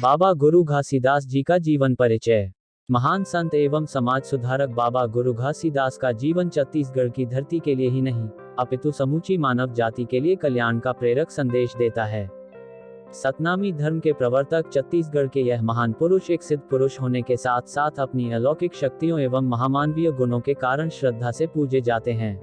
बाबा गुरु घासीदास जी का जीवन परिचय। महान संत एवं समाज सुधारक बाबा गुरु घासीदास का जीवन छत्तीसगढ़ की धरती के लिए ही नहीं, अपितु समूची मानव जाति के लिए कल्याण का प्रेरक संदेश देता है। सतनामी धर्म के प्रवर्तक छत्तीसगढ़ के यह महान पुरुष एक सिद्ध पुरुष होने के साथ साथ अपनी अलौकिक शक्तियों एवं महामानवीय गुणों के कारण श्रद्धा से पूजे जाते हैं।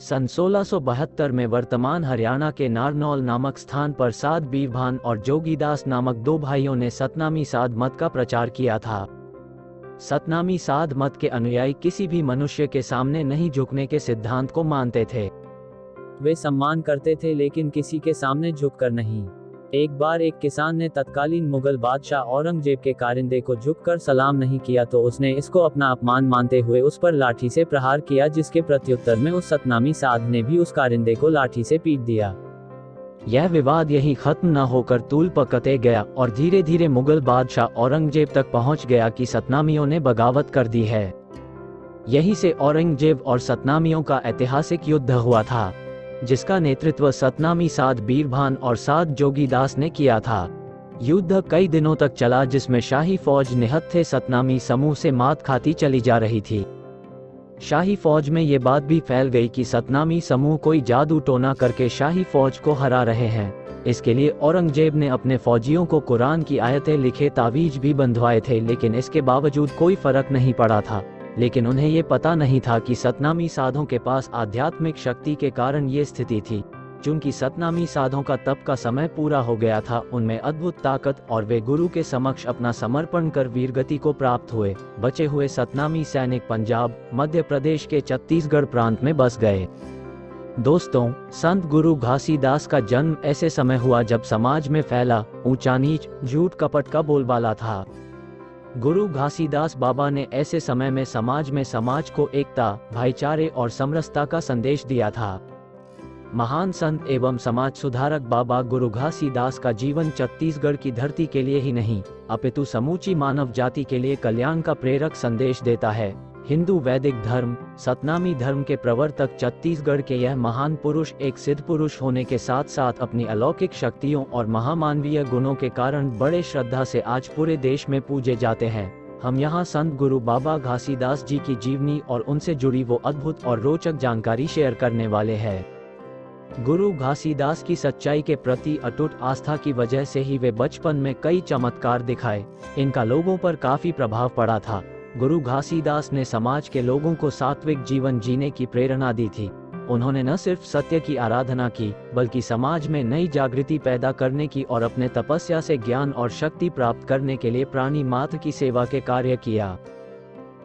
सन 1672 में वर्तमान हरियाणा के नारनौल नामक स्थान पर साध बीरभान और जोगीदास नामक दो भाइयों ने सतनामी साध मत का प्रचार किया था। सतनामी साध मत के अनुयायी किसी भी मनुष्य के सामने नहीं झुकने के सिद्धांत को मानते थे। वे सम्मान करते थे लेकिन किसी के सामने झुककर नहीं। एक बार एक किसान ने तत्कालीन मुगल बादशाह औरंगजेब के कारिंदे को झुककर सलाम नहीं किया तो उसने इसको अपना अपमान मानते हुए उस पर लाठी से प्रहार किया, जिसके प्रत्युत्तर में उस सतनामी साध ने भी उस कारिंदे को लाठी से पीट दिया। यह विवाद यही खत्म न होकर तूल पकड़ते गया और धीरे धीरे मुगल बादशाह औरंगजेब तक पहुंच गया कि सतनामियों ने बगावत कर दी है। यहीं से औरंगजेब और सतनामियों का ऐतिहासिक युद्ध हुआ था, जिसका नेतृत्व सतनामी साध बीरभान और साध जोगीदास ने किया था। युद्ध कई दिनों तक चला, जिसमें शाही फौज निहत्थे सतनामी समूह से मात खाती चली जा रही थी। शाही फौज में ये बात भी फैल गई कि सतनामी समूह कोई जादू टोना करके शाही फौज को हरा रहे हैं। इसके लिए औरंगजेब ने अपने फौजियों को कुरान की आयतें लिखे तावीज भी बंधवाए थे, लेकिन इसके बावजूद कोई फर्क नहीं पड़ा था। लेकिन उन्हें ये पता नहीं था कि सतनामी साधों के पास आध्यात्मिक शक्ति के कारण ये स्थिति थी। चूंकि सतनामी साधों का तप का समय पूरा हो गया था, उनमें अद्भुत ताकत और वे गुरु के समक्ष अपना समर्पण कर वीरगति को प्राप्त हुए। बचे हुए सतनामी सैनिक पंजाब, मध्य प्रदेश के छत्तीसगढ़ प्रांत में बस गए। दोस्तों, संत गुरु घासीदास का जन्म ऐसे समय हुआ जब समाज में फैला ऊंचा नीच, झूठ कपट का बोलबाला था। गुरु घासीदास बाबा ने ऐसे समय में समाज को एकता, भाईचारे और समरसता का संदेश दिया था। महान संत एवं समाज सुधारक बाबा गुरु घासीदास का जीवन छत्तीसगढ़ की धरती के लिए ही नहीं, अपितु समूची मानव जाति के लिए कल्याण का प्रेरक संदेश देता है। हिंदू वैदिक धर्म, सतनामी धर्म के प्रवर्तक छत्तीसगढ़ के यह महान पुरुष एक सिद्ध पुरुष होने के साथ साथ अपनी अलौकिक शक्तियों और महामानवीय गुणों के कारण बड़े श्रद्धा से आज पूरे देश में पूजे जाते हैं। हम यहाँ संत गुरु बाबा घासीदास जी की जीवनी और उनसे जुड़ी वो अद्भुत और रोचक जानकारी शेयर करने वाले हैं। गुरु घासीदास की सच्चाई के प्रति अटूट आस्था की वजह से ही वे बचपन में कई चमत्कार दिखाए। इनका लोगों पर काफी प्रभाव पड़ा था। गुरु घासीदास ने समाज के लोगों को सात्विक जीवन जीने की प्रेरणा दी थी। उन्होंने न सिर्फ सत्य की आराधना की, बल्कि समाज में नई जागृति पैदा करने की और अपने तपस्या से ज्ञान और शक्ति प्राप्त करने के लिए प्राणी मात्र की सेवा के कार्य किया।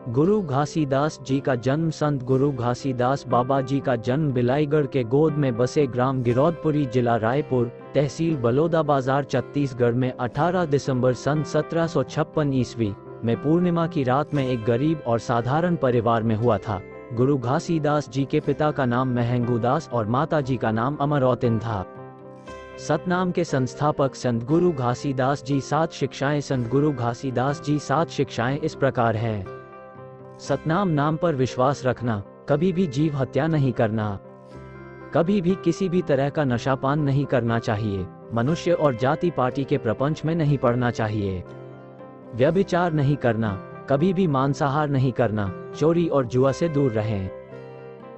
गुरु घासीदास जी का जन्म संत गुरु घासीदास बाबा जी का जन्म बिलाईगढ़ के गोद में बसे ग्राम गिरौदपुरी, जिला रायपुर, तहसील बलौदाबाजार, छत्तीसगढ़ में 18 दिसंबर सन 1756 ईस्वी में पूर्णिमा की रात में एक गरीब और साधारण परिवार में हुआ था। गुरु घासीदास जी के पिता का नाम महंगूदास और माता जी का नाम अमरौतिन था। सतनाम के संस्थापक संत गुरु घासीदास जी 7 शिक्षाएं। संत गुरु घासीदास जी 7 शिक्षाएं इस प्रकार हैं। सतनाम नाम पर विश्वास रखना, कभी भी जीव हत्या नहीं करना, कभी भी किसी भी तरह का नशापान नहीं करना चाहिए, मनुष्य और जाति पार्टी के प्रपंच में नहीं पड़ना चाहिए, व्यभिचार नहीं करना, कभी भी मांसाहार नहीं करना, चोरी और जुआ से दूर रहें।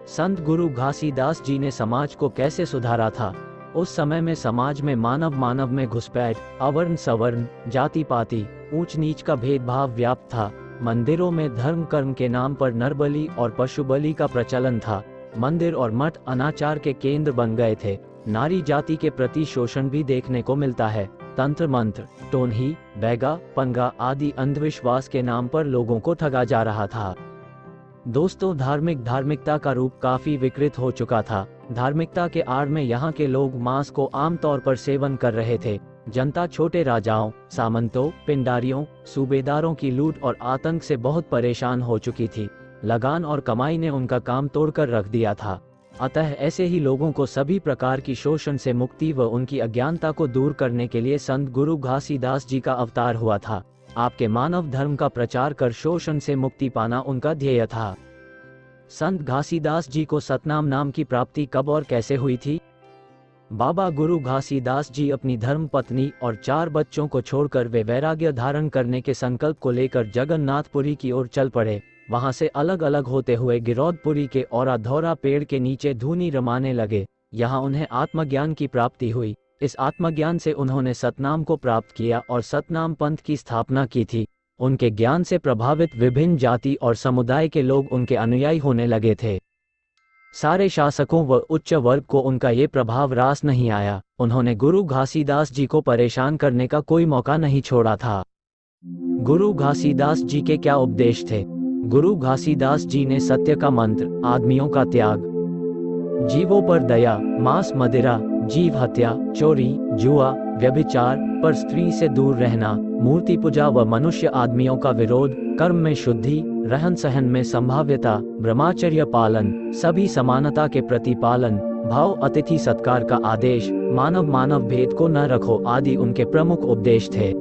संत गुरु घासीदास जी ने समाज को कैसे सुधारा था? उस समय में समाज में मानव में घुसपैठ, अवर्ण सवर्ण, जाति पाति, ऊंच नीच का भेदभाव व्याप्त था। मंदिरों में धर्म कर्म के नाम पर नरबलि और पशु बलि का प्रचलन था। मंदिर और मठ अनाचार के केंद्र बन गए थे। नारी जाति के प्रति शोषण भी देखने को मिलता है। तंत्र मंत्र, टोनही, बैगा, पंगा आदि अंधविश्वास के नाम पर लोगों को ठगा जा रहा था। दोस्तों, धार्मिकता का रूप काफी विकृत हो चुका था। धार्मिकता के आड़ में यहाँ के लोग मांस को आमतौर पर सेवन कर रहे थे। जनता छोटे राजाओं, सामंतों, पिंडारियों, सूबेदारों की लूट और आतंक से बहुत परेशान हो चुकी थी। लगान और कमाई ने उनका काम तोड़कर रख दिया था। अतः ऐसे ही लोगों को सभी प्रकार की शोषण से मुक्ति व उनकी अज्ञानता को दूर करने के लिए संत गुरु घासीदास जी का अवतार हुआ था। आपके मानव धर्म का प्रचार कर शोषण से मुक्ति पाना उनका ध्येय था। संत घासीदास जी को सतनाम नाम की प्राप्ति कब और कैसे हुई थी? बाबा गुरु घासीदास जी अपनी धर्म पत्नी और 4 बच्चों को छोड़कर वे वैराग्य धारण करने के संकल्प को लेकर जगन्नाथपुरी की ओर चल पड़े। वहां से अलग अलग होते हुए गिरौदपुरी के औरा धौरा पेड़ के नीचे धूनी रमाने लगे। यहाँ उन्हें आत्मज्ञान की प्राप्ति हुई। इस आत्मज्ञान से उन्होंने सतनाम को प्राप्त किया और सतनाम पंथ की स्थापना की थी। उनके ज्ञान से प्रभावित विभिन्न जाति और समुदाय के लोग उनके अनुयायी होने लगे थे। सारे शासकों व उच्च वर्ग को उनका ये प्रभाव रास नहीं आया। उन्होंने गुरु घासीदास जी को परेशान करने का कोई मौका नहीं छोड़ा था। गुरु घासीदास जी के क्या उपदेश थे? गुरु घासीदास जी ने सत्य का मंत्र, आदमियों का त्याग, जीवों पर दया, मांस मदिरा, जीव हत्या, चोरी, जुआ, व्यभिचार, पर स्त्री से दूर रहना, मूर्ति पूजा व मनुष्य आदमियों का विरोध, कर्म में शुद्धि, रहन सहन में संभाव्यता, ब्रह्मचर्य पालन, सभी समानता के प्रतिपालन, भाव अतिथि सत्कार का आदेश, मानव भेद को न रखो आदि उनके प्रमुख उपदेश थे।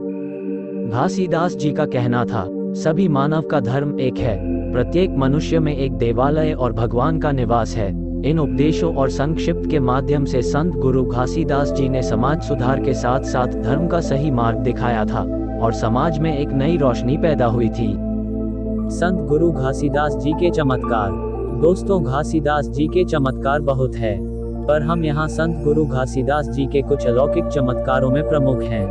घासीदास जी का कहना था, सभी मानव का धर्म एक है, प्रत्येक मनुष्य में एक देवालय और भगवान का निवास है। इन उपदेशों और संक्षिप्त के माध्यम से संत गुरु घासीदास जी ने समाज सुधार के साथ साथ धर्म का सही मार्ग दिखाया था और समाज में एक नई रोशनी पैदा हुई थी। संत गुरु घासीदास जी के चमत्कार। दोस्तों, घासीदास जी के चमत्कार बहुत है, पर हम यहाँ संत गुरु घासीदास जी के कुछ अलौकिक चमत्कारों में प्रमुख हैं।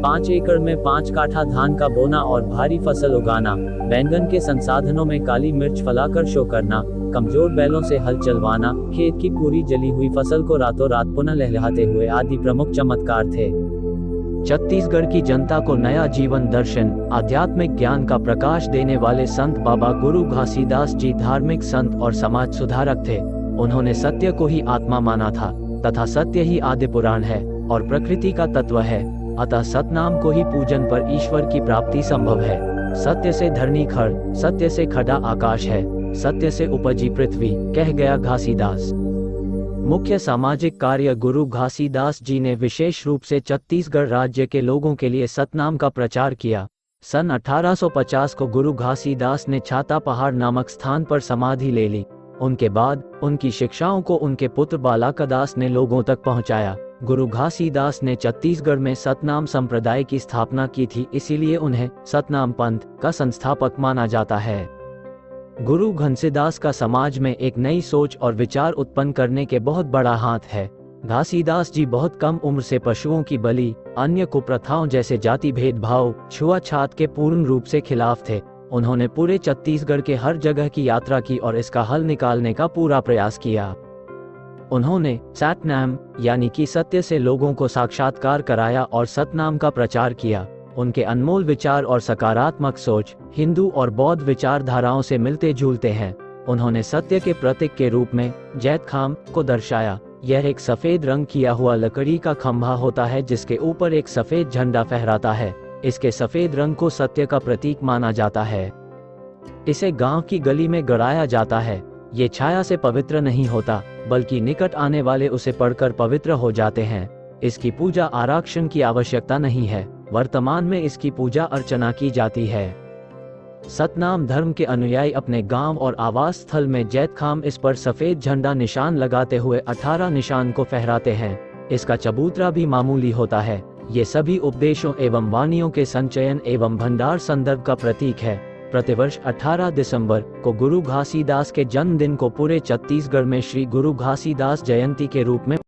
5 एकड़ में 5 काठा धान का बोना और भारी फसल उगाना, बैंगन के संसाधनों में काली मिर्च फलाकर शो करना, कमजोर बैलों से हल चलवाना, खेत की पूरी जली हुई फसल को रातों रात पुनः लहलहाते हुए आदि प्रमुख चमत्कार थे। छत्तीसगढ़ की जनता को नया जीवन दर्शन, आध्यात्मिक ज्ञान का प्रकाश देने वाले संत बाबा गुरु घासीदास जी धार्मिक संत और समाज सुधारक थे। उन्होंने सत्य को ही आत्मा माना था तथा सत्य ही आदि पुराण है और प्रकृति का तत्व है। अतः सतनाम को ही पूजन पर ईश्वर की प्राप्ति संभव है। सत्य से धरनी खड़, सत्य से खड़ा आकाश है, सत्य से उपजी पृथ्वी, कह गया घासीदास। मुख्य सामाजिक कार्य गुरु घासीदास जी ने विशेष रूप से छत्तीसगढ़ राज्य के लोगों के लिए सतनाम का प्रचार किया। सन 1850 को गुरु घासीदास ने छाता पहाड़ नामक स्थान पर समाधि ले ली। उनके बाद उनकी शिक्षाओं को उनके पुत्र बालाकदास ने लोगों तक पहुंचाया। गुरु घासीदास ने छत्तीसगढ़ में सतनाम संप्रदाय की स्थापना की थी, इसीलिए उन्हें सतनाम पंथ का संस्थापक माना जाता है। गुरु घासीदास का समाज में एक नई सोच और विचार उत्पन्न करने के बहुत बड़ा हाथ है। घासीदास जी बहुत कम उम्र से पशुओं की बलि, अन्य कुप्रथाओं जैसे जाति भेदभाव, छुआछात के पूर्ण रूप से खिलाफ थे। उन्होंने पूरे छत्तीसगढ़ के हर जगह की यात्रा की और इसका हल निकालने का पूरा प्रयास किया। उन्होंने सतनाम यानी कि सत्य से लोगों को साक्षात्कार कराया और सतनाम का प्रचार किया। उनके अनमोल विचार और सकारात्मक सोच हिंदू और बौद्ध विचारधाराओं से मिलते जुलते हैं। उन्होंने सत्य के प्रतीक के रूप में जैतखाम को दर्शाया। यह एक सफेद रंग किया हुआ लकड़ी का खंभा होता है जिसके ऊपर एक सफेद झंडा फहराता है। इसके सफेद रंग को सत्य का प्रतीक माना जाता है। इसे गांव की गली में गड़ाया जाता है। ये छाया से पवित्र नहीं होता, बल्कि निकट आने वाले उसे पढ़कर पवित्र हो जाते हैं। इसकी पूजा आरक्षण की आवश्यकता नहीं है। वर्तमान में इसकी पूजा अर्चना की जाती है। सतनाम धर्म के अनुयायी अपने गांव और आवास स्थल में जैतखाम इस पर सफेद झंडा निशान लगाते हुए 18 निशान को फहराते हैं। इसका चबूतरा भी मामूली होता है। ये सभी उपदेशों एवं वाणियों के संचयन एवं भंडार संदर्भ का प्रतीक है। प्रतिवर्ष 18 दिसंबर को गुरु घासीदास के जन्मदिन को पूरे छत्तीसगढ़ में श्री गुरु घासीदास जयंती के रूप में